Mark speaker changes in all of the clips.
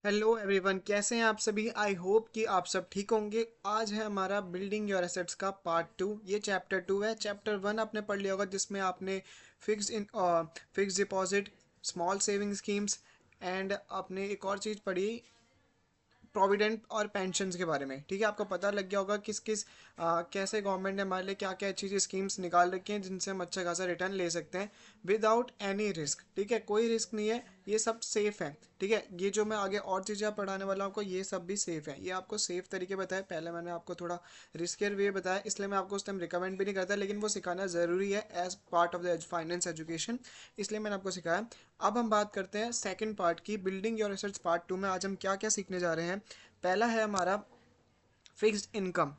Speaker 1: Hello everyone, कैसे हैं आप सभी। आई होप कि आप सब ठीक होंगे। आज है हमारा बिल्डिंग योर एसेट्स का पार्ट 2। ये चैप्टर 2 है। चैप्टर 1 आपने पढ़ लिया होगा, जिसमें आपने fix deposit, small saving schemes and आपने एक और चीज़ पढ़ी, प्रोविडेंट और पेंशन्स के बारे में। ठीक है, आपको पता लग गया होगा किस किस कैसे गवर्नमेंट ने हमारे लिए क्या क्या अच्छी अच्छी स्कीम्स निकाल रखी हैं, जिनसे हम अच्छा खासा रिटर्न ले सकते हैं विदाउट एनी रिस्क। ठीक है, कोई रिस्क नहीं है, ये सब सेफ है। ठीक है, ये जो मैं आगे और चीज़ें पढ़ाने वाला हूँ आपको, ये सब भी सेफ है। ये आपको सेफ तरीके बताए। पहले मैंने आपको थोड़ा रिस्कियर वे बताया, इसलिए मैं आपको उस टाइम रिकमेंड भी नहीं करता, लेकिन वो सिखाना ज़रूरी है as part of the finance education, इसलिए मैंने आपको सिखाया। अब हम बात करते हैं सेकंड पार्ट की, बिल्डिंग योर एसेट्स पार्ट 2 में। आज हम क्या क्या सीखने जा रहे हैं। पहला है हमारा फिक्स्ड इनकम।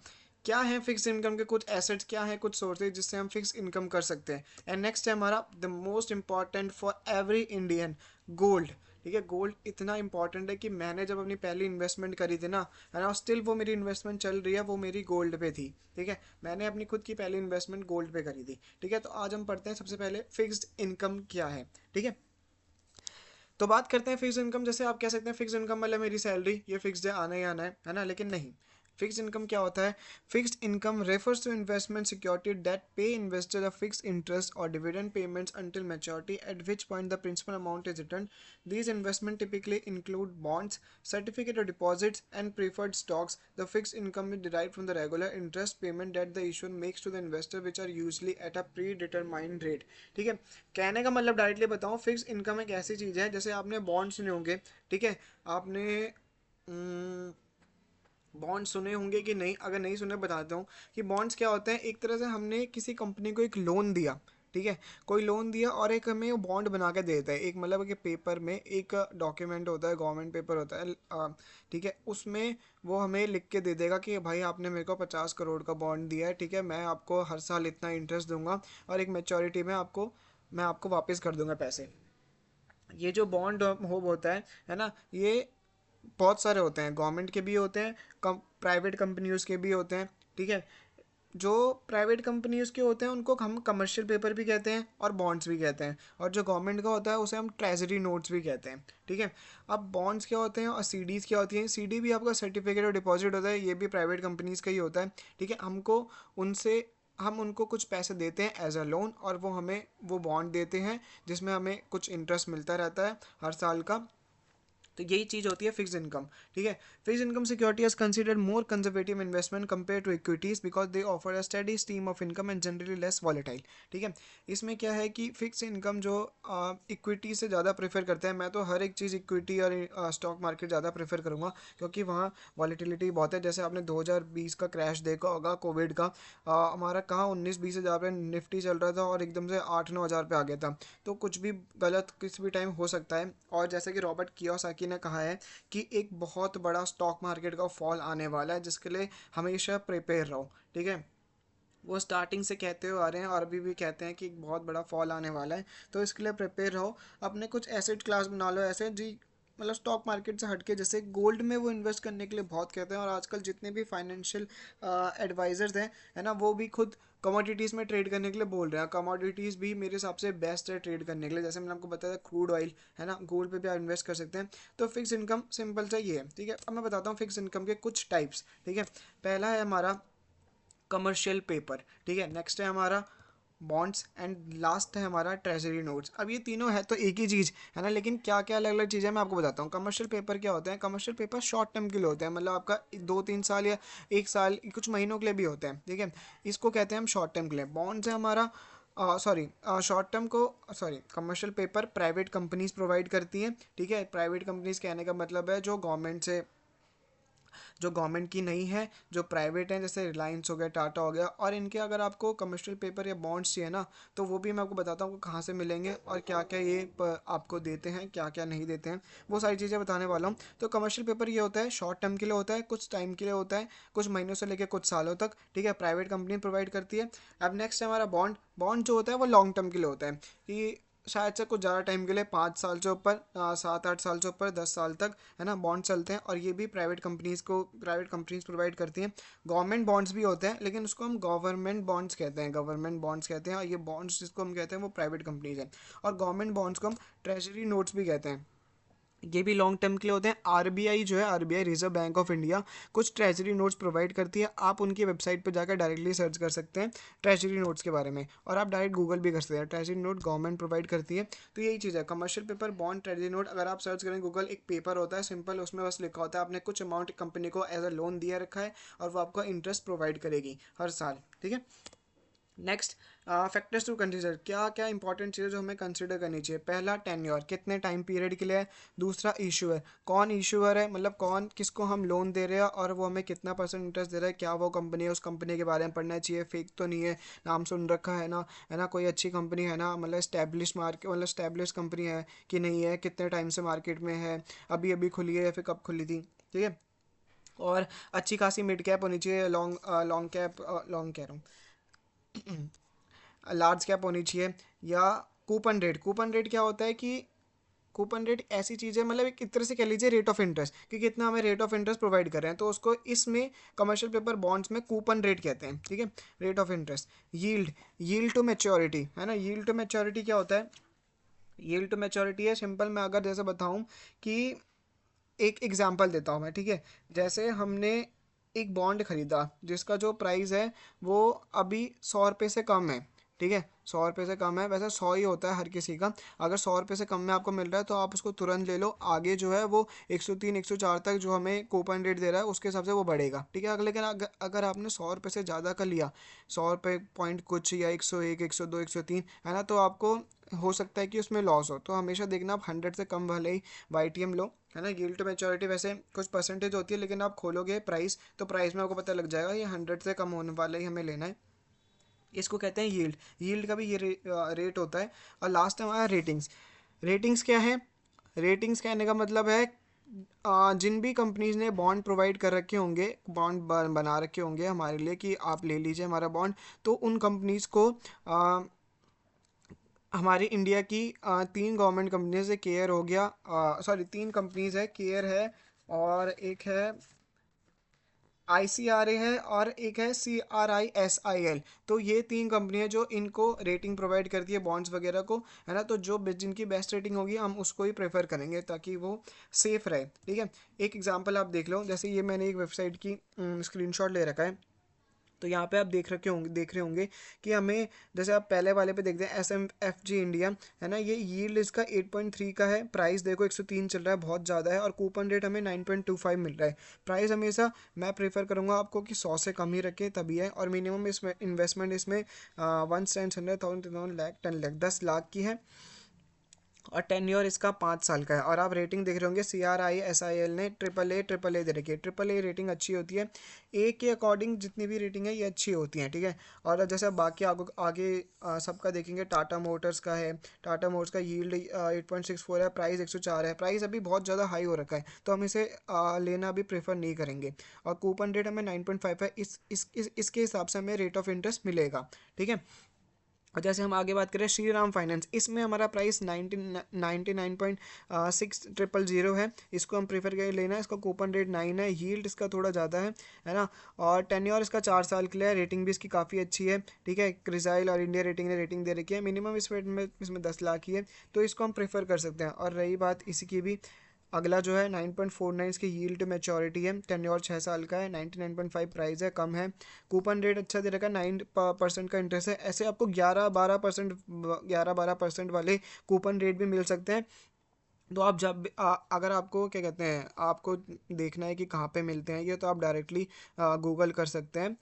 Speaker 1: क्या है फिक्स्ड इनकम के कुछ एसेट्स, क्या है कुछ सोर्सेज जिससे हम फिक्स इनकम कर सकते हैं। एंड नेक्स्ट है हमारा the most important for every Indian, gold. ठीक है, गोल्ड इतना इंपॉर्टेंट है कि मैंने जब अपनी पहली इन्वेस्टमेंट करी थी ना, है ना, स्टिल वो मेरी इन्वेस्टमेंट चल रही है, वो मेरी गोल्ड पे थी। ठीक है, मैंने अपनी खुद की पहली इन्वेस्टमेंट गोल्ड पे करी थी। ठीक है, तो आज हम पढ़ते हैं सबसे पहले फिक्स्ड इनकम क्या है। ठीक है, तो बात करते हैं फिक्स इनकम। जैसे आप कह सकते हैं फिक्स इनकम मतलब मेरी सैलरी, ये फिक्स्ड है, आना ही आना है ना, लेकिन नहीं। फिक्स इनकम क्या होता है? Fixed income refers to investment security that pay investor a fix interest और dividend payments until maturity, at which point the principal amount is return. These investments typically include bonds, certificate of deposits, and preferred stocks. The fixed income is derived from the regular interest payment that the issuer makes to the investor, which are usually at a predetermined rate. ठीक है, कहने का मतलब directly बताऊं, fix income एक ऐसी चीज़ है, जैसे आपने बॉन्ड सुने होंगे। ठीक है, आपने बॉन्ड सुने होंगे कि नहीं, अगर नहीं सुने बताता हूँ कि बॉन्ड्स क्या होते हैं। एक तरह से हमने किसी कंपनी को एक लोन दिया। ठीक है, कोई लोन दिया और एक हमें वो बॉन्ड बना के देता है। एक मतलब कि पेपर में एक डॉक्यूमेंट होता है, गवर्नमेंट पेपर होता है। ठीक है, उसमें वो हमें लिख के दे देगा कि भाई आपने मेरे को 50 करोड़ का बॉन्ड दिया है। ठीक है, मैं आपको हर साल इतना इंटरेस्ट दूंगा और एक मेच्योरिटी में आपको मैं आपको वापस कर दूंगा पैसे। ये जो बॉन्ड हो होता है ना, ये बहुत सारे होते हैं, गवर्नमेंट के भी होते हैं, कम प्राइवेट कंपनियों के भी होते हैं। ठीक है, जो प्राइवेट कंपनीज के होते हैं उनको हम कमर्शियल पेपर भी कहते हैं और बॉन्ड्स भी कहते हैं, और जो गवर्नमेंट का होता है उसे हम ट्रेजरी नोट्स भी कहते हैं। ठीक है, अब बॉन्ड्स क्या होते हैं और सीडीज़ क्या होती हैं। सीडी भी आपका सर्टिफिकेट ऑफ डिपॉजिट होता है, ये भी प्राइवेट कंपनीज का ही होता है। ठीक है, उनसे हम उनको कुछ पैसे देते हैं एज अ लोन, और वो हमें वो बॉन्ड देते हैं जिसमें हमें कुछ इंटरेस्ट मिलता रहता है हर साल का। तो यही चीज़ होती है फिक्स इनकम। ठीक है, fix income security is considered more conservative investment compare to equities because they offer a steady stream of income and generally less volatile. ठीक है, इसमें क्या है कि फिक्स इनकम जो इक्विटी से ज़्यादा प्रेफर करते हैं, मैं तो हर एक चीज़ इक्विटी और स्टॉक मार्केट ज़्यादा प्रेफर करूँगा, क्योंकि वहाँ वॉलेटिलिटी बहुत है। जैसे आपने 2020 का क्रैश देखा होगा, कोविड का। हमारा कहाँ 19-20 हज़ार पे निफ्टी चल रहा था और एकदम से 8-9 हज़ार पे आ गया था। तो कुछ भी गलत किसी भी टाइम हो सकता है। और जैसे कि रॉबर्ट कियोसाकी ने कहा है कि एक बहुत बड़ा स्टॉक मार्केट का फॉल आने वाला है, जिसके लिए हमेशा प्रिपेयर रहो। ठीक है, वो स्टार्टिंग से कहते हुए आ रहे हैं और अभी भी कहते हैं कि एक बहुत बड़ा फॉल आने वाला है, तो इसके लिए प्रिपेयर रहो। अपने कुछ एसेट क्लास बना लो ऐसे जी, मतलब स्टॉक मार्केट से हटके। जैसे गोल्ड में वो इन्वेस्ट करने के लिए बहुत कहते हैं, और आजकल जितने भी फाइनेंशियल एडवाइजर्स हैं, है ना, वो भी खुद कमोडिटीज़ में ट्रेड करने के लिए बोल रहे हैं। कमोडिटीज़ भी मेरे हिसाब से बेस्ट है ट्रेड करने के लिए। जैसे मैंने आपको बताया क्रूड ऑयल, है ना, गोल्ड पे भी आप इन्वेस्ट कर सकते हैं। तो फिक्स इनकम सिंपल सा ये है। ठीक है, अब मैं बताता हूँ फिक्स इनकम के कुछ टाइप्स। ठीक है, पहला है हमारा कमर्शियल पेपर। ठीक है, नेक्स्ट है हमारा बॉन्ड्स, एंड लास्ट है हमारा ट्रेजरी नोट्स। अब ये तीनों है तो एक ही चीज़ है ना, लेकिन क्या क्या अलग अलग चीज़ें मैं आपको बताता हूँ। कमर्शियल पेपर क्या होते हैं? कमर्शियल पेपर शॉर्ट टर्म के लिए होते हैं, मतलब आपका 2-3 साल या 1 साल, कुछ महीनों के लिए भी होते हैं। ठीक है, इसको कहते हैं हम शॉर्ट टर्म के लिए। बॉन्ड्स है हमारा सॉरी शॉर्ट टर्म को sorry commercial paper private companies provide करती हैं। ठीक है, प्राइवेट कंपनीज कहने का मतलब है जो गवर्नमेंट की नहीं है, जो प्राइवेट हैं, जैसे रिलायंस हो गया, टाटा हो गया। और इनके अगर आपको कमर्शियल पेपर या बॉन्ड्स चाहिए ना, तो वो भी मैं आपको बताता हूँ कहाँ से मिलेंगे और क्या क्या ये आपको देते हैं, क्या क्या नहीं देते हैं, वो सारी चीज़ें बताने वाला हूँ। तो कमर्शियल पेपर ये होता है शॉर्ट टर्म के लिए होता है, कुछ टाइम के लिए होता है, कुछ महीनों से लेकर कुछ सालों तक। ठीक है, प्राइवेट कंपनी प्रोवाइड करती है। अब नेक्स्ट है हमारा बॉन्ड। बॉन्ड जो होता है वो लॉन्ग टर्म के लिए होता है, कि शायद से कुछ ज़्यादा टाइम के लिए, 5 साल से ऊपर, 7-8 साल से ऊपर, 10 साल तक, है ना, बॉन्ड चलते हैं। और ये भी प्राइवेट कंपनीज प्रोवाइड करती हैं। गवर्नमेंट बॉन्ड्स भी होते हैं, लेकिन उसको हम गवर्नमेंट बॉन्ड्स कहते हैं, और ये बॉन्ड्स जिसको हम कहते हैं वो प्राइवेट कंपनीज हैं। और गवर्नमेंट बॉन्ड्स को हम ट्रेजरी नोट्स भी कहते हैं। ये भी लॉन्ग टर्म के लिए होते हैं। आरबीआई जो है, RBI reserve bank of India कुछ ट्रेजरी नोट्स प्रोवाइड करती है। आप उनकी वेबसाइट पर जाकर डायरेक्टली सर्च कर सकते हैं ट्रेजरी नोट्स के बारे में, और आप डायरेक्ट गूगल भी कर सकते हैं। ट्रेजरी नोट गवर्नमेंट प्रोवाइड करती है। तो यही चीज़ है, commercial paper, bond, treasury note. अगर आप सर्च करें गूगल, एक पेपर होता है सिंपल, उसमें बस लिखा होता है आपने कुछ अमाउंट कंपनी को एज अ लोन दिया रखा है और वो आपको इंटरेस्ट प्रोवाइड करेगी हर साल। ठीक है। नेक्स्ट, फैक्टर्स टू कंसिडर, क्या क्या इंपॉर्टेंट चीज़ें जो हमें कंसिडर करनी चाहिए। पहला, टेन्योर, कितने टाइम पीरियड के लिए है। दूसरा, इशूअर, कौन इशूअर है, मतलब कौन, किसको हम लोन दे रहे हैं और वो हमें कितना परसेंट इंटरेस्ट दे रहा है, क्या वो कंपनी है, उस कंपनी के बारे में पढ़ना चाहिए, फेक तो नहीं है, नाम सुन रखा है ना, कोई अच्छी कंपनी है ना, मतलब स्टैब्लिश मार्केट, मतलब स्टैब्लिश कंपनी है कि नहीं है, कितने टाइम से मार्केट में है, अभी अभी खुली है या फिर कब खुली थी। ठीक है। और अच्छी खासी मिड कैप होनी चाहिए, लॉन्ग कैप, लॉन्ग कह रहा हूँ, लार्ज कैप होनी चाहिए। या कूपन रेट, कूपन रेट क्या होता है कि कूपन रेट ऐसी चीज़ है, मतलब एक तरह से कह लीजिए रेट ऑफ इंटरेस्ट, कि कितना हमें रेट ऑफ इंटरेस्ट प्रोवाइड कर रहे हैं, तो उसको इसमें कमर्शियल पेपर बॉन्ड्स में कूपन रेट कहते हैं। ठीक है, rate of interest. Yield, yield to maturity है ना, यील्ड टू मैच्योरिटी क्या होता है। यील्ड टू मैच्योरिटी है सिंपल, मैं अगर जैसे बताऊं कि एक एग्जांपल देता हूँ मैं। ठीक है, जैसे हमने एक बॉन्ड खरीदा जिसका जो प्राइस है वो अभी 100 रुपये से कम है। ठीक है, 100 रुपये से कम है, वैसे 100 ही होता है हर किसी का। अगर 100 रुपये से कम में आपको मिल रहा है तो आप उसको तुरंत ले लो। आगे जो है वो 103 104 तक जो हमें कूपन रेट दे रहा है उसके हिसाब से वो बढ़ेगा। ठीक है, लेकिन अगर आपने 100 रुपये से ज़्यादा का लिया, 100 रुपये पॉइंट कुछ या 101 102 103 है ना, तो आपको हो सकता है कि उसमें लॉस हो। तो हमेशा देखना आप 100 से कम वाले ही वाईटीएम लो, है ना। यील्ड टू मैच्योरिटी वैसे कुछ परसेंटेज होती है, लेकिन आप खोलोगे प्राइस तो प्राइस में आपको पता लग जाएगा ये 100 से कम होने वाला ही हमें लेना है। इसको कहते हैं यील्ड। यील्ड का भी ये रेट होता है। और लास्ट में हमारा रेटिंग्स। रेटिंग्स क्या है। रेटिंग्स कहने का मतलब है जिन भी कंपनीज ने बॉन्ड प्रोवाइड कर रखे होंगे, बॉन्ड बना रखे होंगे हमारे लिए कि आप ले लीजिए हमारा बॉन्ड, तो उन कंपनीज को हमारी इंडिया की 3 गवर्नमेंट कंपनीज है, केयर हो गया, सॉरी 3 कंपनीज है, केयर है और एक है आईसीआरए है और एक है CRISIL। तो ये 3 कंपनी है जो इनको रेटिंग प्रोवाइड करती है बॉन्ड्स वगैरह को, है ना। तो जो जिनकी बेस्ट रेटिंग होगी हम उसको ही प्रेफर करेंगे ताकि वो सेफ रहे। ठीक है, एक एग्जांपल आप देख लो, जैसे ये मैंने एक वेबसाइट की स्क्रीनशॉट ले रखा है। तो यहाँ पे आप देख रहे होंगे कि हमें, जैसे आप पहले वाले पे देखते हैं SMFG इंडिया, है ना, ये यील्ड इसका 8.3 का है, प्राइस देखो 103 चल रहा है, बहुत ज़्यादा है, और कूपन रेट हमें 9.25 मिल रहा है। प्राइस हमेशा मैं प्रेफर करूँगा आपको कि 100 से कम ही रखें तभी है। और मिनिमम इसमें इन्वेस्टमेंट इसमें 100,000 लाख 10 लाख 10 लाख की है। और टेन्योर इसका 5 साल का है। और आप रेटिंग देख रहे होंगे CRISIL ने ट्रिपल ए दे रखी है। ट्रिपल ए रेटिंग अच्छी होती है, ए के अकॉर्डिंग जितनी भी रेटिंग है ये अच्छी होती है। ठीक है, और जैसे बाकी आगे आगे सबका देखेंगे, टाटा मोटर्स का है। टाटा मोटर्स का यील्ड 8.64 है, प्राइस 104 है, प्राइस अभी बहुत ज़्यादा हाई हो रखा है तो हम इसे लेना भी प्रेफर नहीं करेंगे। और कूपन रेट हमें 9.5 है, इसके हिसाब से हमें रेट ऑफ इंटरेस्ट मिलेगा। ठीक है। और जैसे हम आगे बात करें श्री राम फाइनेंस, इसमें हमारा प्राइस 99.6000 है, इसको हम प्रेफर करें लेना। इसका कूपन रेट 9 है, यील्ड इसका थोड़ा ज़्यादा है ना। और टेन्योर इसका 4 साल के लिए है, रेटिंग भी इसकी काफ़ी अच्छी है। ठीक है, क्रिजाइल और इंडिया रेटिंग ने रेटिंग दे रखी है, मिनिमम इसमें 10 लाख ही है, तो इसको हम प्रेफर कर सकते हैं। और रही बात इसी की भी, अगला जो है 9.49 इसकी यील्ड मैच्योरिटी है, टेन्योर 6 साल का है, 99.5 प्राइस है, कम है। कूपन रेट अच्छा दे रखा है, 9% का इंटरेस्ट है। ऐसे आपको 11-12% वाले कूपन रेट भी मिल सकते हैं। तो आप जब अगर आपको क्या कहते हैं, आपको देखना है कि कहाँ पे मिलते हैं ये, तो आप डायरेक्टली गूगल कर सकते हैं।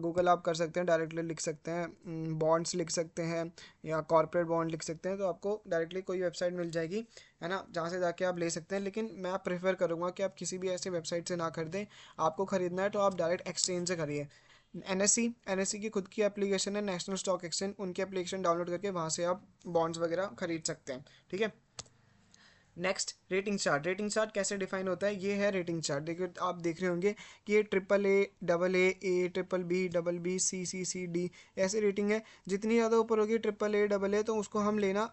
Speaker 1: गूगल आप कर सकते हैं, डायरेक्टली लिख सकते हैं, बॉन्ड्स लिख सकते हैं या कॉर्पोरेट बॉन्ड लिख सकते हैं, तो आपको डायरेक्टली कोई वेबसाइट मिल जाएगी, है ना, जहाँ से जाके आप ले सकते हैं। लेकिन मैं प्रेफर करूँगा कि आप किसी भी ऐसे वेबसाइट से ना खरीदें। आपको ख़रीदना है तो आप डायरेक्ट एक्सचेंज से करिए। NSE की खुद की एप्लीकेशन है, नेशनल स्टॉक एक्सचेंज, उनकी एप्लीकेशन डाउनलोड करके वहाँ से आप बॉन्ड्स वगैरह खरीद सकते हैं। ठीक है। Next, rating chart. Rating chart कैसे डिफाइन होता है, ये है रेटिंग चार्ट। देखिए आप देख रहे होंगे कि ये AAA BBB BBB CCCD ऐसे रेटिंग है। जितनी ज़्यादा ऊपर होगी AAA AA तो उसको हम लेना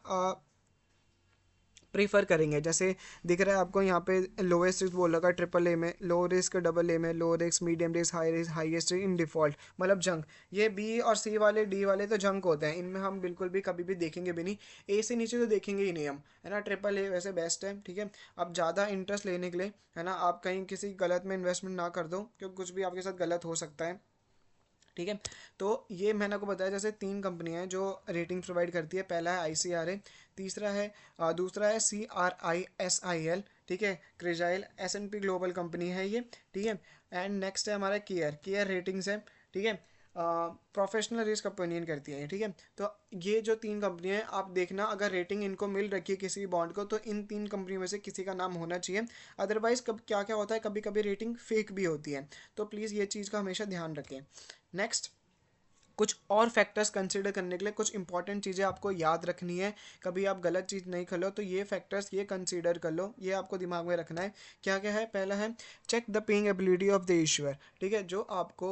Speaker 1: प्रीफर करेंगे। जैसे दिख रहा है आपको यहाँ पे लोएस्ट रिस्क बोल रखा है ट्रिपल ए में, लो रिस्क डबल ए में, low risk medium risk highest risk in default, मतलब जंक। ये बी और सी वाले डी वाले तो जंक होते हैं, इनमें हम बिल्कुल भी कभी भी देखेंगे भी नहीं, ए से नीचे तो देखेंगे ही नहीं हम, है ना। ट्रिपल ए वैसे बेस्ट है, ठीक है। अब ज़्यादा इंटरेस्ट लेने के लिए, है ना, आप कहीं किसी गलत में इन्वेस्टमेंट ना कर दो, क्योंकि कुछ भी आपके साथ गलत हो सकता है, ठीक है। तो ये मैंने आपको बताया, जैसे 3 कंपनियां हैं जो रेटिंग प्रोवाइड करती है। पहला है ICRA, तीसरा है दूसरा है CRISIL, ठीक है, क्रिजाइल, S&P ग्लोबल कंपनी है ये, ठीक है। एंड नेक्स्ट है हमारा केयर रेटिंग्स है, ठीक है। प्रोफेशनल रिस्क ओपिनियन करती है, ठीक है। तो ये जो 3 कंपनियां हैं, आप देखना अगर रेटिंग इनको मिल रखी है किसी बॉन्ड को, तो इन 3 कंपनियों में से किसी का नाम होना चाहिए। अदरवाइज कब क्या क्या होता है, कभी कभी रेटिंग फेक भी होती है, तो प्लीज़ ये चीज़ का हमेशा ध्यान रखें। नेक्स्ट, कुछ और फैक्टर्स कंसिडर करने के लिए कुछ इंपॉर्टेंट चीज़ें आपको याद रखनी है। कभी आप गलत चीज़ नहीं कर लो तो ये फैक्टर्स ये कंसीडर कर लो, ये आपको दिमाग में रखना है। क्या क्या है, पहला है check the paying ability of the issuer, ठीक है। जो आपको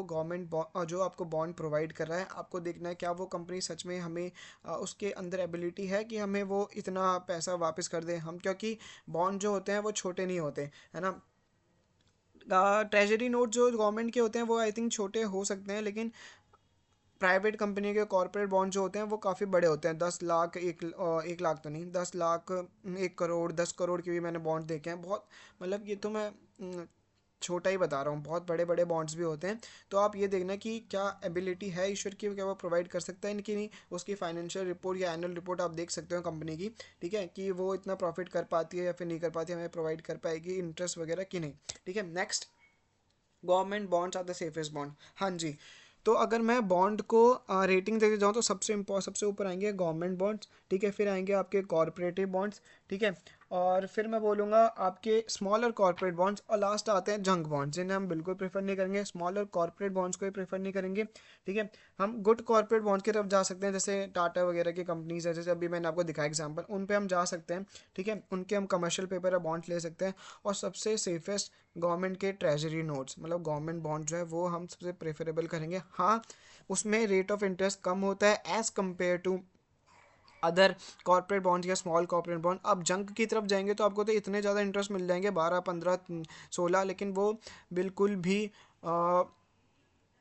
Speaker 1: जो आपको बॉन्ड प्रोवाइड कर रहा है, आपको देखना है क्या वो कंपनी सच में हमें उसके अंदर एबिलिटी है कि हमें वो इतना पैसा वापस कर दे हम, क्योंकि बॉन्ड जो होते हैं वो छोटे नहीं होते, है ना। ट्रेजरी नोट जो गवर्नमेंट के होते हैं वो आई थिंक छोटे हो सकते हैं, लेकिन प्राइवेट कंपनी के कॉर्पोरेट बॉन्ड जो होते हैं वो काफ़ी बड़े होते हैं। 10 लाख, 1 लाख तो नहीं, 10 लाख, 1 करोड़, 10 करोड़ के भी मैंने बॉन्ड देखे हैं बहुत, मतलब ये तो मैं छोटा ही बता रहा हूँ, बहुत बड़े बड़े बॉन्ड्स भी होते हैं। तो आप ये देखना कि क्या एबिलिटी है ईश्वर की, क्या वो प्रोवाइड कर सकता है इनकी नहीं, उसकी फाइनेंशियल रिपोर्ट या एनुअल रिपोर्ट आप देख सकते हो कंपनी की, ठीक है, कि वो इतना प्रॉफिट कर पाती है या फिर नहीं कर पाती है, हमें प्रोवाइड कर पाएगी इंटरेस्ट वगैरह कि नहीं, ठीक है। Next, government bonds are the safest bond. हाँ जी। तो अगर मैं बॉन्ड को रेटिंग देते जाऊँ तो सबसे ऊपर आएंगे गवर्नमेंट बॉन्ड्स, ठीक है, फिर आएंगे आपके कॉर्पोरेटिव बॉन्ड्स, ठीक है, और फिर मैं बोलूँगा आपके स्मॉलर कॉर्पोरेट बॉन्ड्स, और लास्ट आते हैं जंक बॉन्ड्स, जिन्हें हम बिल्कुल प्रेफर नहीं करेंगे। स्मॉलर कॉर्पोरेट बॉन्ड्स को ही प्रेफर नहीं करेंगे, ठीक है। हम गुड कॉर्पोरेट बॉन्ड्स की तरफ जा सकते हैं, जैसे टाटा वगैरह की कंपनीज है, जैसे अभी मैंने आपको दिखाया एग्जाम्पल, उन पे हम जा सकते हैं, ठीक है, उनके हम कमर्शियल पेपर या बॉन्ड्स ले सकते हैं। और सबसे सेफेस्ट गवर्नमेंट के ट्रेजरी नोट्स, मतलब गवर्नमेंट बॉन्ड जो है वो हम सबसे प्रेफरेबल करेंगे। हाँ, उसमें रेट ऑफ इंटरेस्ट कम होता है as compare to other corporate bond या स्मॉल कॉर्पोरेट बॉन्ड। अब जंक की तरफ जाएंगे तो आपको तो इतने ज़्यादा इंटरेस्ट मिल जाएंगे, 12, 15, 16, लेकिन वो बिल्कुल भी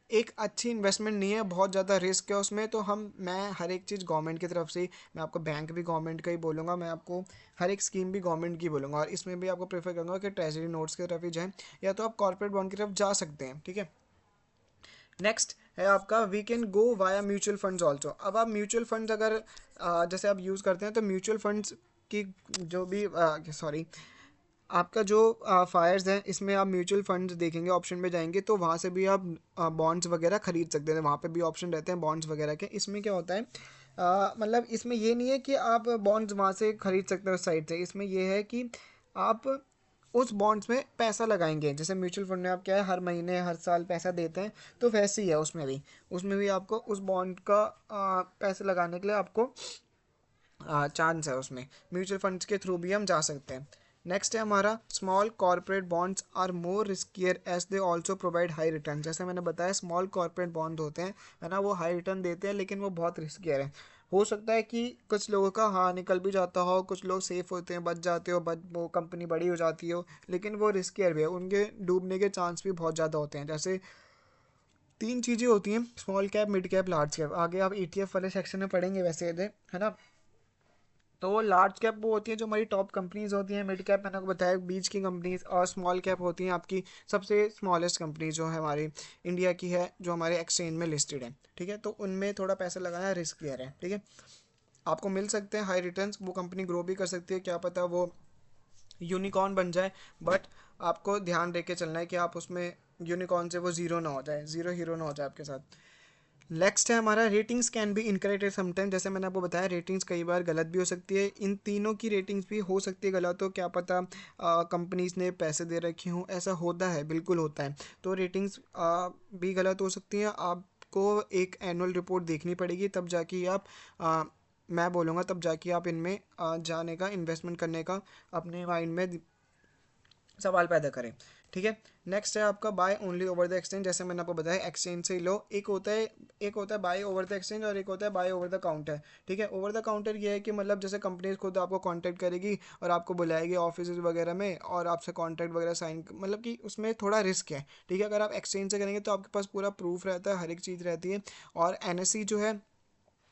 Speaker 1: एक अच्छी इन्वेस्टमेंट नहीं है, बहुत ज़्यादा रिस्क है उसमें। तो मैं हर एक चीज़ गवर्नमेंट की तरफ से ही, मैं आपको बैंक भी गवर्नमेंट का ही बोलूँगा, मैं आपको हर एक स्कीम भी गवर्नमेंट की बोलूँगा, और इसमें भी आपको प्रेफर करूँगा कि ट्रेजरी नोट्स की तरफ ही जाएँ, या तो आप कॉर्पोरेट बॉन्ड की तरफ जा सकते हैं, ठीक है। नेक्स्ट है आपका we can go via mutual funds also. अब आप म्यूचुअल फंड्स अगर जैसे आप यूज़ करते हैं, तो म्यूचुअल फंड्स की जो भी सॉरी आपका जो फायर्स हैं, इसमें आप म्यूचुअल फंड्स देखेंगे, ऑप्शन पे जाएंगे तो वहाँ से भी आप बॉन्ड्स वगैरह खरीद सकते हैं, वहाँ पे भी ऑप्शन रहते हैं बॉन्ड्स वगैरह के। इसमें क्या होता है, मतलब इसमें ये नहीं है कि आप बॉन्ड्स वहाँ से खरीद सकते हो उस साइड से, इसमें ये है कि आप उस बॉन्ड्स में पैसा लगाएंगे। जैसे म्यूचुअल फंड में आप क्या है, हर महीने हर साल पैसा देते हैं, तो वैसे ही है उसमें भी आपको उस बॉन्ड का पैसे लगाने के लिए आपको चांस है, उसमें म्यूचुअल फंड्स के थ्रू भी हम जा सकते हैं। नेक्स्ट है हमारा small corporate bonds are more riskier as they also provide high return. जैसे मैंने बताया स्मॉल कॉर्पोरेट बॉन्ड होते हैं, है ना, वो हाई रिटर्न देते हैं, लेकिन वो बहुत रिस्कियर है। हो सकता है कि कुछ लोगों का हाँ निकल भी जाता हो, कुछ लोग सेफ होते हैं, बच जाते हो, वो कंपनी बड़ी हो जाती हो, लेकिन वो रिस्कियर भी है, उनके डूबने के चांस भी बहुत ज़्यादा होते हैं। जैसे 3 चीज़ें होती हैं, small cap, mid cap, large cap, आगे आप ETF वाले सेक्शन में पढ़ेंगे वैसे, है ना। तो वो लार्ज कैप वो होती है जो हमारी टॉप कंपनीज होती हैं, मिड कैप मैंने आपको बताया बीच की कंपनीज, और स्मॉल कैप होती हैं आपकी सबसे स्मॉलेस्ट कंपनी जो है हमारी इंडिया की है, जो हमारे एक्सचेंज में लिस्टेड है, ठीक है। तो उनमें थोड़ा पैसा लगाना रिस्कियर है, ठीक है। आपको मिल सकते हैं हाई रिटर्न्स, वो कंपनी ग्रो भी कर सकती है, क्या पता वो यूनिकॉर्न बन जाए, बट आपको ध्यान दे के चलना है कि आप उसमें यूनिकॉर्न से वो ज़ीरो ना हो जाए, ज़ीरो हीरो ना हो जाए आपके साथ। नेक्स्ट है हमारा ratings can be incorrect sometime. जैसे मैंने आपको बताया रेटिंग्स कई बार गलत भी हो सकती है, इन तीनों की रेटिंग्स भी हो सकती है गलत हो, क्या पता कंपनीज ने पैसे दे रखे हों, ऐसा होता है, बिल्कुल होता है। तो रेटिंग्स भी गलत हो सकती हैं, आपको एक एनुअल रिपोर्ट देखनी पड़ेगी, तब जाके आप मैं बोलूँगा तब जाके आप इनमें जाने का, इन्वेस्टमेंट करने का अपने माइंड में सवाल पैदा करें। ठीक है। नेक्स्ट है आपका buy only over the exchange, जैसे मैंने आपको बताया एक्सचेंज से ही लो। एक होता है बाय ओवर द एक्सचेंज और एक होता है बाय ओवर द काउंटर। ठीक है। ओवर द काउंटर ये है कि मतलब जैसे कंपनीज खुद आपको कांटेक्ट करेगी और आपको बुलाएगी ऑफिस वगैरह में और आपसे कॉन्ट्रैक्ट वगैरह साइन, मतलब कि उसमें थोड़ा रिस्क है। ठीक है। अगर आप एक्सचेंज से करेंगे तो आपके पास पूरा प्रूफ रहता है, हर एक चीज़ रहती है। और एनएससी जो है,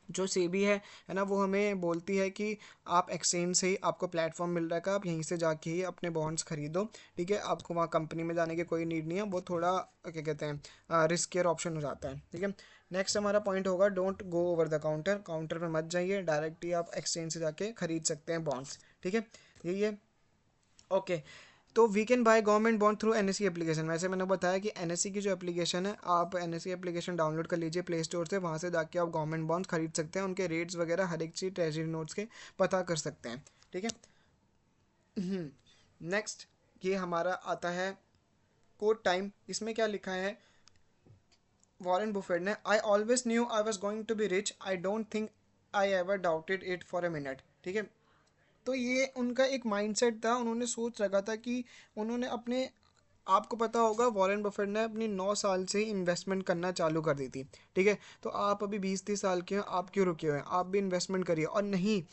Speaker 1: जो सेबी है ना, वो हमें बोलती है कि आप एक्सचेंज से ही आपको प्लेटफॉर्म मिल रहा है, कि आप यहीं से जाके ही अपने बॉन्ड्स खरीदो। ठीक है। आपको वहाँ कंपनी में जाने की कोई नीड नहीं है, वो थोड़ा क्या कहते हैं रिस्कियर ऑप्शन हो जाता है। ठीक है। नेक्स्ट हमारा पॉइंट होगा don't go over the counter. Counter पे मत जाइए, डायरेक्ट ही आप एक्सचेंज से जाके खरीद सकते हैं बॉन्ड्स। ठीक है। यही है। ओके। तो we can buy government bond through NSC application. वैसे मैंने बताया कि एनएससी की जो एप्लीकेशन है, आप एनएससी एप्लीकेशन डाउनलोड कर लीजिए प्ले स्टोर से, वहाँ से जाके आप गवर्नमेंट बॉन्ड्स खरीद सकते हैं, उनके रेट्स वगैरह हर एक चीज़ ट्रेजरी नोट्स के पता कर सकते हैं। ठीक है। नेक्स्ट ये हमारा आता है कोट टाइम। इसमें क्या लिखा है वॉरेन बुफेट ने, I always knew I was going to be rich, I don't think I ever doubted it for a minute. ठीक है। तो ये उनका एक माइंडसेट था, उन्होंने सोच रखा था कि उन्होंने अपने, आपको पता होगा वॉरेन बफेट ने अपनी 9 साल से ही इन्वेस्टमेंट करना चालू कर दी थी। ठीक है। तो आप अभी 20-30 साल के हो, आप क्यों रुके हुए हैं? आप भी इन्वेस्टमेंट करिए। और नहीं,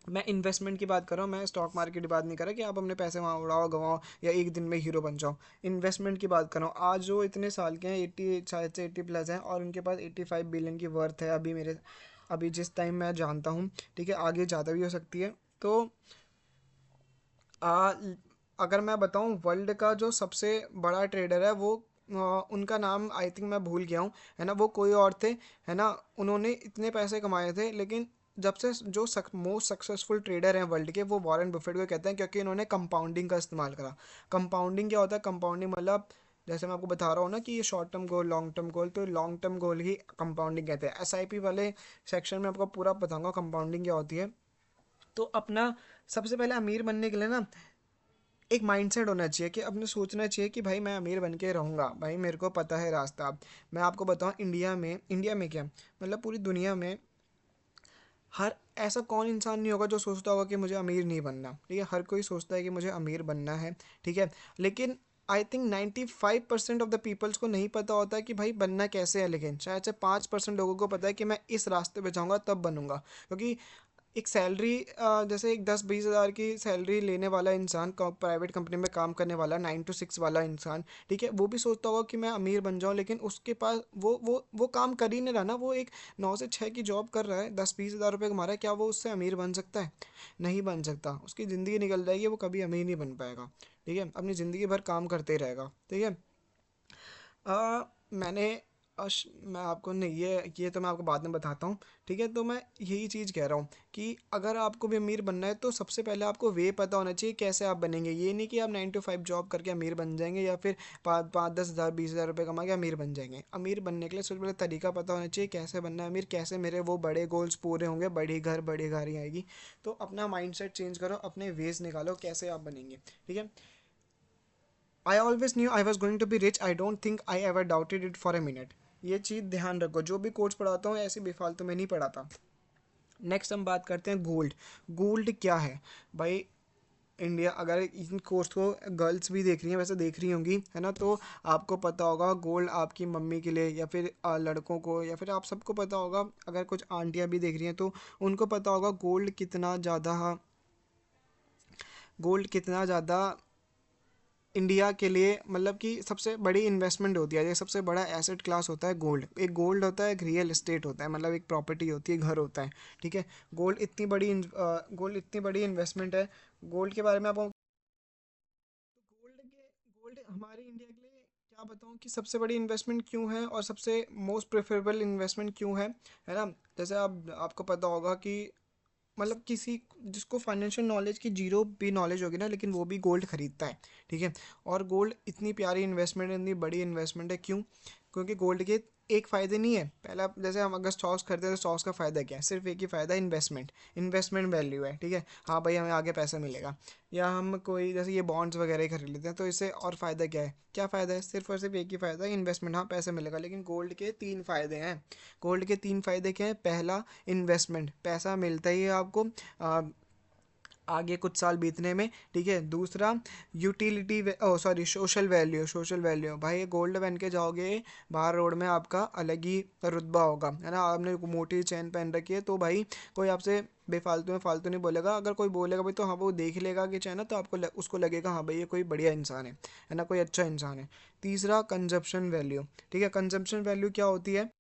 Speaker 1: मैं इन्वेस्टमेंट की बात कर रहा हूँ, मैं स्टॉक मार्केट की बात नहीं कर रहा कि आप अपने पैसे वहाँ उड़ाओ गवाओ या एक दिन में हीरो बन जाओ। इन्वेस्टमेंट की बात कर रहा हूँ। आज जो इतने साल के हैं, 80 शायद से 80+ हैं, और उनके पास 85 बिलियन की वर्थ है अभी जिस टाइम मैं जानता हूँ। ठीक है। आगे ज़्यादा भी हो सकती है। तो आ, अगर मैं बताऊं वर्ल्ड का जो सबसे बड़ा ट्रेडर है वो उनका नाम आई थिंक मैं भूल गया हूँ, है ना, वो कोई और थे, है ना। उन्होंने इतने पैसे कमाए थे, लेकिन जब से जो मोस्ट सक्सेसफुल ट्रेडर हैं वर्ल्ड के, वो वॉरेन बफेट को कहते हैं, क्योंकि इन्होंने कंपाउंडिंग का इस्तेमाल करा। कंपाउंडिंग क्या होता है? कंपाउंडिंग मतलब जैसे मैं आपको बता रहा हूँ ना कि ये short term goal, long term goal, तो लॉन्ग टर्म गोल ही कंपाउंडिंग कहते हैं। एसआईपी वाले सेक्शन में आपको पूरा बताऊंगा कंपाउंडिंग क्या होती है। तो अपना सबसे पहले अमीर बनने के लिए ना एक माइंडसेट होना चाहिए कि अपने सोचना चाहिए कि भाई मैं अमीर बन के रहूँगा, भाई मेरे को पता है रास्ता। मैं आपको बताऊँ, इंडिया में क्या, मतलब पूरी दुनिया में हर ऐसा कौन इंसान नहीं होगा जो सोचता होगा कि मुझे अमीर नहीं बनना। ठीक है। हर कोई सोचता है कि मुझे अमीर बनना है। ठीक है। लेकिन I think 95% of the peoples को नहीं पता होता है कि भाई बनना कैसे है, लेकिन शायद से 5% लोगों को पता है कि मैं इस रास्ते पे जाऊँगा तब बनूंगा। क्योंकि एक सैलरी, जैसे एक 10-20 हज़ार की सैलरी लेने वाला इंसान, प्राइवेट कंपनी में काम करने वाला 9 to 6 वाला इंसान, ठीक है, वो भी सोचता होगा कि मैं अमीर बन जाऊं, लेकिन उसके पास वो काम कर ही नहीं रहा ना, वो एक 9 से 6 की जॉब कर रहा है, 10-20 हज़ार रुपये कमा रहा है, क्या वो उससे अमीर बन सकता है? नहीं बन सकता। उसकी ज़िंदगी निकल जाएगी, वो कभी अमीर नहीं बन पाएगा। ठीक है। अपनी ज़िंदगी भर काम करते ही रहेगा। ठीक है। मैंने मैं आपको नहीं, ये तो मैं आपको बाद में बताता हूँ। ठीक है। तो मैं यही चीज़ कह रहा हूँ कि अगर आपको भी अमीर बनना है तो सबसे पहले आपको वे पता होना चाहिए कैसे आप बनेंगे। ये नहीं कि आप 9 to 5 जॉब करके अमीर बन जाएंगे या फिर 5-10 हज़ार 20 हज़ार रुपये कमा के अमीर बन जाएंगे। अमीर बनने के लिए सबसे पहले तरीका पता होना चाहिए कैसे बनना है अमीर, कैसे मेरे वो बड़े गोल्स पूरे होंगे, बड़ी गाड़ी आएगी। तो अपना माइंडसेट चेंज करो, अपने वेज निकालो कैसे आप बनेंगे। ठीक है। I always knew I was going to be rich, I don't think I ever doubted it for a minute. ये चीज़ ध्यान रखो, जो भी कोर्स पढ़ाता हूँ ऐसे बेफालतू में नहीं पढ़ाता। नेक्स्ट हम बात करते हैं गोल्ड। गोल्ड क्या है भाई? इंडिया, अगर इन कोर्स को गर्ल्स भी देख रही हैं, वैसे देख रही होंगी, है ना, तो आपको पता होगा गोल्ड आपकी मम्मी के लिए या फिर लड़कों को या फिर आप सबको पता होगा। अगर कुछ आंटियां भी देख रही हैं तो उनको पता होगा गोल्ड कितना ज़्यादा इंडिया के लिए, मतलब कि सबसे बड़ी इन्वेस्टमेंट होती है, ये सबसे बड़ा एसेट क्लास होता है गोल्ड। एक गोल्ड होता है, एक रियल एस्टेट होता है, मतलब एक प्रॉपर्टी होती है, घर होता है। ठीक है। गोल्ड इतनी बड़ी इन्वेस्टमेंट है। गोल्ड के बारे में आपको, गोल्ड हमारे इंडिया के लिए क्या बताऊं कि सबसे बड़ी इन्वेस्टमेंट क्यों है और सबसे मोस्ट प्रेफरेबल इन्वेस्टमेंट क्यों है ना। जैसे आपको पता होगा कि मतलब किसी जिसको फाइनेंशियल नॉलेज की जीरो भी नॉलेज होगी ना, लेकिन वो भी गोल्ड खरीदता है। ठीक है। और गोल्ड इतनी प्यारी इन्वेस्टमेंट है, इतनी बड़ी इन्वेस्टमेंट है, क्यों? क्योंकि गोल्ड के एक फ़ायदे नहीं है। पहला, जैसे हम अगर स्टॉक्स खरीदते हैं तो स्टॉक्स का फ़ायदा क्या है? सिर्फ एक ही फ़ायदा, इन्वेस्टमेंट वैल्यू है। ठीक है। हाँ भाई, हमें आगे पैसा मिलेगा। या हम कोई जैसे ये बॉन्ड्स वगैरह ही खरीद लेते हैं, तो इससे और फ़ायदा क्या है? क्या फ़ायदा है? सिर्फ और सिर्फ एक ही फ़ायदा है, इन्वेस्टमेंट। हाँ, पैसा मिलेगा, लेकिन गोल्ड के 3 फ़ायदे हैं। गोल्ड के 3 फ़ायदे क्या हैं? पहला, इन्वेस्टमेंट, पैसा मिलता ही है आपको। आगे कुछ साल बीतने में, ठीक है। दूसरा utility, oh sorry, social value, social value भाई, ये गोल्ड पहन के जाओगे बाहर रोड में, आपका अलग ही रुतबा होगा, है ना। आपने मोटी चेन पहन रखी है तो भाई कोई आपसे बेफालतू में फालतू नहीं बोलेगा। अगर कोई बोलेगा भाई तो हाँ, वो देख लेगा कि चैन है तो आपको उसको लगेगा हाँ भाई ये कोई बढ़िया इंसान है ना, कोई अच्छा इंसान है। तीसरा कंजप्शन वैल्यू, ठीक है। कंजप्शन वैल्यू क्या होती है?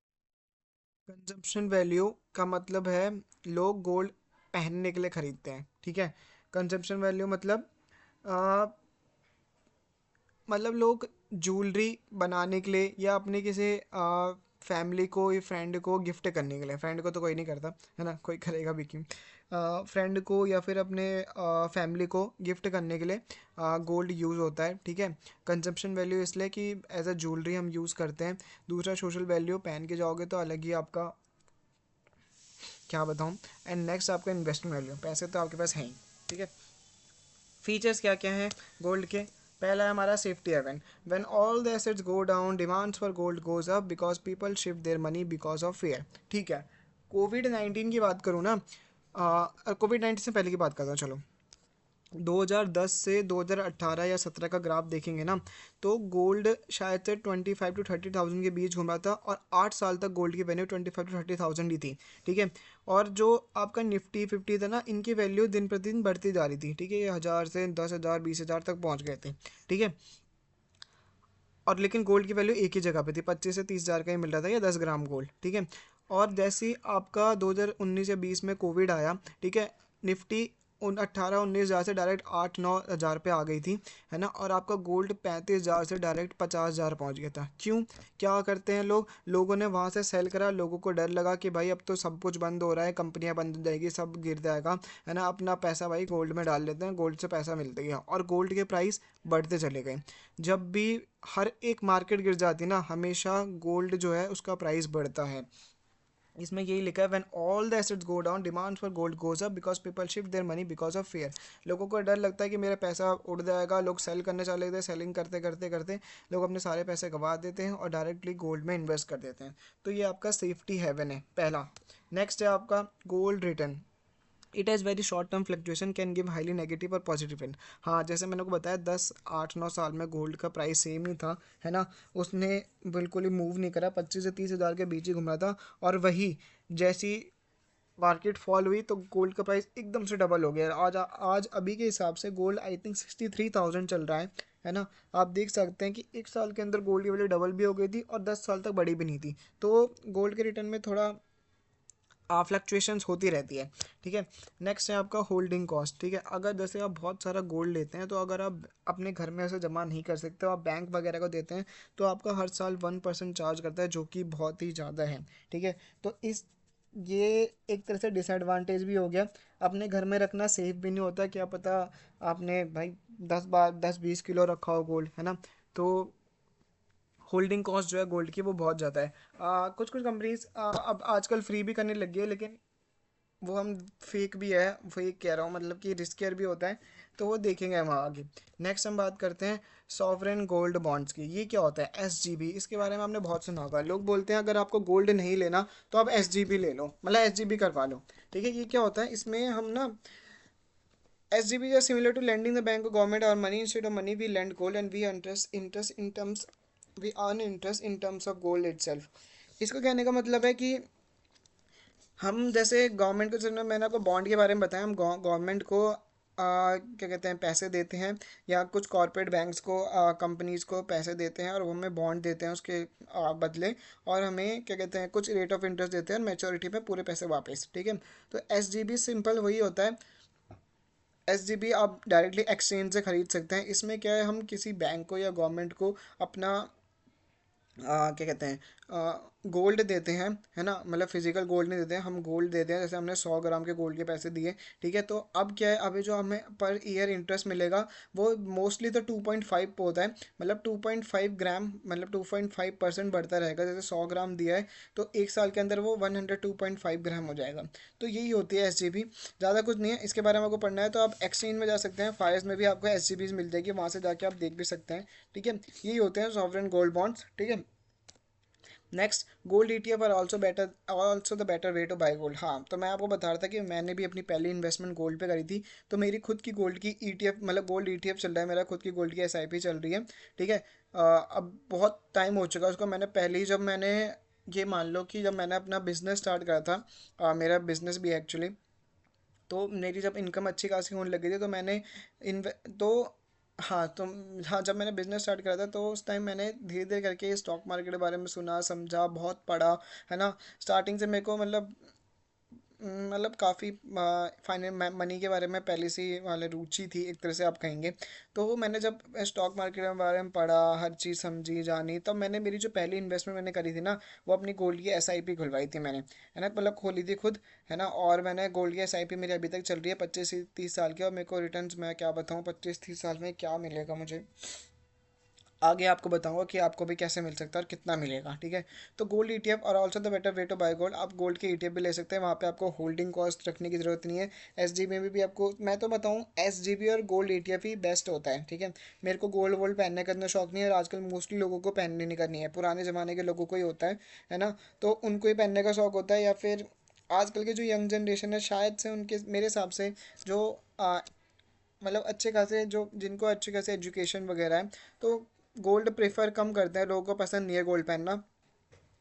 Speaker 1: कंजप्शन वैल्यू का मतलब है लोग गोल्ड पहनने के लिए खरीदते हैं, ठीक है। कंजप्शन वैल्यू मतलब आ, मतलब लोग ज्वेलरी बनाने के लिए या अपने किसी फैमिली को या फ्रेंड को गिफ्ट करने के लिए, फ्रेंड को तो कोई नहीं करता, है ना, कोई करेगा भी क्यों, फ्रेंड को या फिर अपने फैमिली को गिफ्ट करने के लिए गोल्ड यूज़ होता है, ठीक है। कंजप्शन वैल्यू इसलिए कि एज अ ज्वेलरी हम यूज़ करते हैं। दूसरा सोशल वैल्यू, पहन के जाओगे तो अलग ही आपका, क्या बताऊँ। एंड नेक्स्ट आपका इन्वेस्टमेंट वैल्यू, पैसे तो आपके पास हैं ही, ठीक है। फीचर्स क्या क्या हैं गोल्ड के? पहला है हमारा safety haven. When all the assets go down, demands for gold goes up because people shift their money because of fear, ठीक है। कोविड 19 की बात करूँ ना, कोविड 19 से पहले की बात करता हूँ, चलो। 2010 से 2018 या 17 का ग्राफ देखेंगे ना, तो गोल्ड शायद से 25 to 30 थाउजेंड के बीच घूम रहा था, और 8 साल तक गोल्ड की वैल्यू 25 to 30 थाउजेंड ही थी, ठीक है। और जो आपका निफ्टी 50 था ना, इनकी वैल्यू दिन प्रतिदिन बढ़ती जा रही थी, ठीक है। ये 1000 से 10,000 20,000 तक पहुंच गए थे, ठीक है। और लेकिन गोल्ड की वैल्यू एक ही जगह पे थी, 25 से 30 हज़ार का ही मिल रहा था, या 10 ग्राम गोल्ड, ठीक है। और जैसे ही आपका 2019 या 20 में कोविड आया, ठीक है, निफ्टी उन 18-19 हज़ार से डायरेक्ट 8-9 हज़ार पे आ गई थी, है ना। और आपका गोल्ड 35 हज़ार से डायरेक्ट 50 हज़ार पहुंच गया था। क्यों? क्या करते हैं लोग, लोगों ने वहां से सेल करा, लोगों को डर लगा कि भाई अब तो सब कुछ बंद हो रहा है, कंपनियां बंद हो जाएगी, सब गिर जाएगा, है ना। अपना पैसा भाई गोल्ड में डाल लेते हैं, गोल्ड से पैसा मिलता गया और गोल्ड के प्राइस बढ़ते चले गए। जब भी हर एक मार्केट गिर जाती है ना, हमेशा गोल्ड जो है उसका प्राइस बढ़ता है। इसमें यही लिखा है, when all the assets go down, demand for gold goes up because people shift their money because of fair. लोगों को डर लगता है कि मेरा पैसा उड़ जाएगा, लोग सेल करने चले जाते हैं, सेलिंग करते करते करते लोग अपने सारे पैसे गंवा देते हैं और डायरेक्टली गोल्ड में इन्वेस्ट कर देते हैं। तो ये आपका सेफ्टी हेवन है पहला। नेक्स्ट है आपका gold return. It has very short term fluctuation, can give highly negative और पॉजिटिव रिटर्न। हाँ, जैसे मैंने को बताया 10 8 9 साल में गोल्ड का प्राइस सेम ही था, है ना। उसने बिल्कुल ही मूव नहीं करा, 25 से 30 हज़ार के बीच ही घूम रहा था। और वही जैसी मार्केट फॉल हुई तो गोल्ड का प्राइस एकदम से डबल हो गया। आज अभी के हिसाब से गोल्ड आई थिंक 63,000 चल रहा है ना। आप देख सकते हैं कि एक साल के अंदर गोल्ड की वैल्यू डबल भी हो गई थी और 10 साल तक बढ़ी भी नहीं थी। तो गोल्ड के रिटर्न में थोड़ा फ्लक्चुएशंस होती रहती है, ठीक है। नेक्स्ट है आपका होल्डिंग कॉस्ट, ठीक है। अगर जैसे आप बहुत सारा गोल्ड लेते हैं तो अगर आप अपने घर में ऐसे जमा नहीं कर सकते, आप बैंक वगैरह को देते हैं, तो आपका हर साल 1% चार्ज करता है, जो कि बहुत ही ज़्यादा है, ठीक है। तो इस ये एक तरह से डिसएडवांटेज भी हो गया। अपने घर में रखना सेफ भी नहीं होता, क्या पता आपने भाई 10 20 किलो रखा हो गोल्ड, है ना। तो होल्डिंग कॉस्ट जो है गोल्ड की वो बहुत ज़्यादा है। कुछ कुछ कंपनीज अब आजकल फ्री भी करने लगी है, लेकिन वो हम फेक भी है, फेक कह रहा हूँ मतलब कि रिस्कियर भी होता है, तो वो देखेंगे हम आगे। नेक्स्ट हम बात करते हैं सॉवरेन गोल्ड बॉन्ड्स की। ये क्या होता है? एसजीबी, इसके बारे में आपने बहुत सुना होगा। लोग बोलते हैं अगर आपको गोल्ड नहीं लेना तो आप एसजीबी ले लो, मतलब एसजीबी करवा लो, ठीक है। ये क्या होता है? इसमें हम ना, SGB is similar to lending the bank or government our money. Instead of money, we lend gold and we earn interest in terms of gold itself. इसको कहने का मतलब है कि हम जैसे गवर्नमेंट को, जैसे मैंने आपको बॉन्ड के बारे में बताया, हम गवर्नमेंट को क्या कहते हैं, पैसे देते हैं, या कुछ कॉरपोरेट बैंक्स को, कंपनीज को पैसे देते हैं और वो हमें बॉन्ड देते हैं उसके बदले, और हमें क्या कहते हैं कुछ रेट ऑफ इंटरेस्ट देते हैं और मैच्योरिटी पे पूरे पैसे वापस, ठीक है। तो SGB सिंपल वही होता है। SGB आप डायरेक्टली एक्सचेंज से खरीद सकते हैं। इसमें क्या है, हम किसी बैंक को या गवर्नमेंट को अपना क्या कहते हैं गोल्ड देते हैं, है ना। मतलब फिजिकल गोल्ड नहीं देते हैं, हम गोल्ड देते हैं। जैसे हमने 100 ग्राम के गोल्ड के पैसे दिए, ठीक है। तो अब क्या है, अभी जो हमें पर ईयर इंटरेस्ट मिलेगा वो मोस्टली तो 2.5 पे होता है, मतलब 2.5 ग्राम, मतलब 2.5% बढ़ता रहेगा। जैसे 100 ग्राम दिया है तो एक साल के अंदर वो 102.5 ग्राम हो जाएगा। तो यही होती है SGB, ज़्यादा कुछ नहीं है। इसके बारे में आपको पढ़ना है तो आप एक्सचेंज में जा सकते हैं, फायर्स में भी आपको SGBs मिल जाएगी, वहाँ से जाके आप देख भी सकते हैं, ठीक है। यही होते हैं सॉवरेन गोल्ड बॉन्ड्स, ठीक है। Next, gold ETF are also the better way to buy gold. हाँ, तो मैं आपको बता रहा था कि मैंने भी अपनी पहली इन्वेस्टमेंट गोल्ड पे करी थी। तो मेरी खुद की गोल्ड की ईटीएफ, मतलब गोल्ड ईटीएफ चल रहा है, मेरा खुद की गोल्ड की एसआईपी चल रही है। ठीक है। अब बहुत टाइम हो चुका है उसको, मैंने पहले ही, जब मैंने, ये मान लो कि जब मैंने अपना बिजनेस स्टार्ट करा था, मेरा बिजनेस भी एक्चुअली, तो मेरी जब इनकम अच्छी खासी होने लगी थी तो मैंने इन तो हाँ, तो हाँ, जब मैंने बिजनेस स्टार्ट करा था तो उस टाइम मैंने धीरे धीरे करके स्टॉक मार्केट के बारे में सुना, समझा, बहुत पढ़ा, है ना। स्टार्टिंग से मेरे को मतलब काफ़ी फाइनेंस मनी के बारे में पहले से ही वाले रुचि थी, एक तरह से आप कहेंगे। तो मैंने जब स्टॉक मार्केट के बारे में पढ़ा, हर चीज़ समझी जानी, तब मैंने मेरी जो पहली इन्वेस्टमेंट मैंने करी थी ना, वो अपनी गोल्ड की एसआईपी खुलवाई थी मैंने, है ना, मतलब खोली थी खुद, है ना। और मैंने गोल्ड की एसआईपी मेरी अभी तक चल रही है 25 से 30 साल की, और मेरे को रिटर्न्स मैं क्या बताऊँ 25-30 साल में क्या मिलेगा मुझे, आगे आपको बताऊंगा कि आपको भी कैसे मिल सकता है और कितना मिलेगा। ठीक है। तो गोल्ड ईटीएफ और also the better way to buy gold, आप गोल्ड के ईटीएफ भी ले सकते हैं, वहाँ पे आपको होल्डिंग कॉस्ट रखने की ज़रूरत नहीं है। एसजीबी में भी आपको मैं तो बताऊँ, एसजीबी और गोल्ड ईटीएफ ही बेस्ट होता है। ठीक है। मेरे को गोल्ड वोल्ड पहनने का इतना शौक नहीं है, और आजकल मोस्टली लोगों को पहनने नहीं करनी है, पुराने ज़माने के लोगों को ही होता है ना। तो उनको ही पहनने का शौक होता है, या फिर आजकल के जो यंग जनरेशन है शायद से उनके, मेरे हिसाब से जो मतलब अच्छे खासे, जो जिनको अच्छे खासे एजुकेशन वगैरह है, तो गोल्ड प्रेफर कम करते हैं, लोगों को पसंद नहीं है गोल्ड पहनना।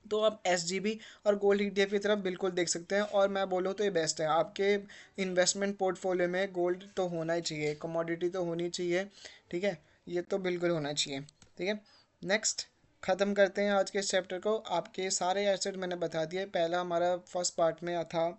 Speaker 1: तो आप एस जी बी और गोल्ड ई टी एफ की तरफ बिल्कुल देख सकते हैं, और मैं बोलूँ तो ये बेस्ट है आपके इन्वेस्टमेंट पोर्टफोलियो में। गोल्ड तो होना ही चाहिए, कमोडिटी तो होनी चाहिए। ठीक है। ये तो बिल्कुल होना चाहिए। ठीक है। नेक्स्ट, ख़त्म करते हैं आज के इस चैप्टर को। आपके सारे एसेट मैंने बता दिए। पहला हमारा फर्स्ट पार्ट में था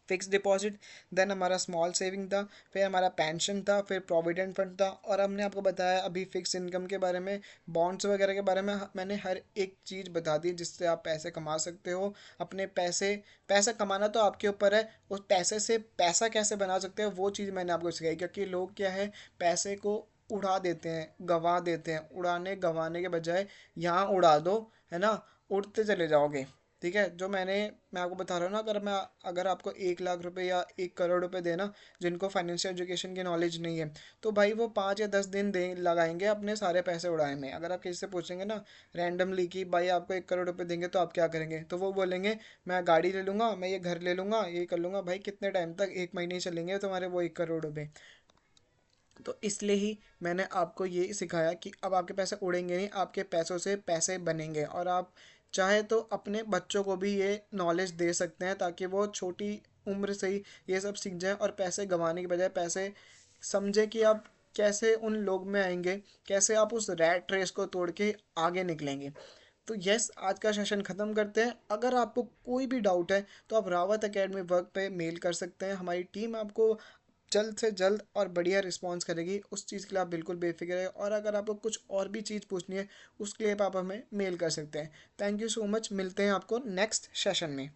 Speaker 1: फिक्स डिपॉजिट, देन हमारा स्मॉल सेविंग था, फिर हमारा पेंशन था, फिर प्रोविडेंट फंड था, और हमने आपको बताया अभी फिक्स इनकम के बारे में, बॉन्ड्स वगैरह के बारे में। मैंने हर एक चीज़ बता दी जिससे आप पैसे कमा सकते हो। अपने पैसे, पैसा कमाना तो आपके ऊपर है, उस पैसे से पैसा कैसे बना सकते हो वो चीज़ मैंने आपको सिखाई। क्योंकि लोग क्या है, पैसे को उड़ा देते हैं, गंवा देते हैं। उड़ाने गंवाने के बजाय यहाँ उड़ा दो, है ना, उड़ते चले जाओगे। ठीक है। जो मैं आपको बता रहा हूँ ना, अगर आपको 1 लाख रुपए या 1 करोड़ रुपए देना, जिनको फाइनेंशियल एजुकेशन की नॉलेज नहीं है, तो भाई वो 5 या 10 दिन दे लगाएंगे अपने सारे पैसे उड़ाने में। अगर आप किसी से पूछेंगे ना रैंडमली कि भाई आपको 1 करोड़ रुपए देंगे तो आप क्या करेंगे, तो वो बोलेंगे मैं गाड़ी ले लूंगा, मैं ये घर ले लूंगा, ये कर लूंगा। भाई कितने टाइम तक, 1 महीने ही चलेंगे तुम्हारे वो 1 करोड़ रुपए। तो इसलिए ही मैंने आपको ये सिखाया कि अब आपके पैसे उड़ेंगे नहीं, आपके पैसों से पैसे बनेंगे। और आप चाहे तो अपने बच्चों को भी ये नॉलेज दे सकते हैं, ताकि वो छोटी उम्र से ही ये सब सीख जाएं, और पैसे गंवाने के बजाय पैसे समझे कि आप कैसे उन लोग में आएंगे, कैसे आप उस रैट रेस को तोड़ के आगे निकलेंगे। तो यस, आज का सेशन ख़त्म करते हैं। अगर आपको कोई भी डाउट है तो आप रावत एकेडमी वर्क पे मेल कर सकते हैं, हमारी टीम आपको जल्द से जल्द और बढ़िया रिस्पॉन्स करेगी। उस चीज़ के लिए आप बिल्कुल बेफिक्र है, और अगर आपको कुछ और भी चीज़ पूछनी है उसके लिए आप हमें मेल कर सकते हैं। थैंक यू सो मच, मिलते हैं आपको नेक्स्ट सेशन में।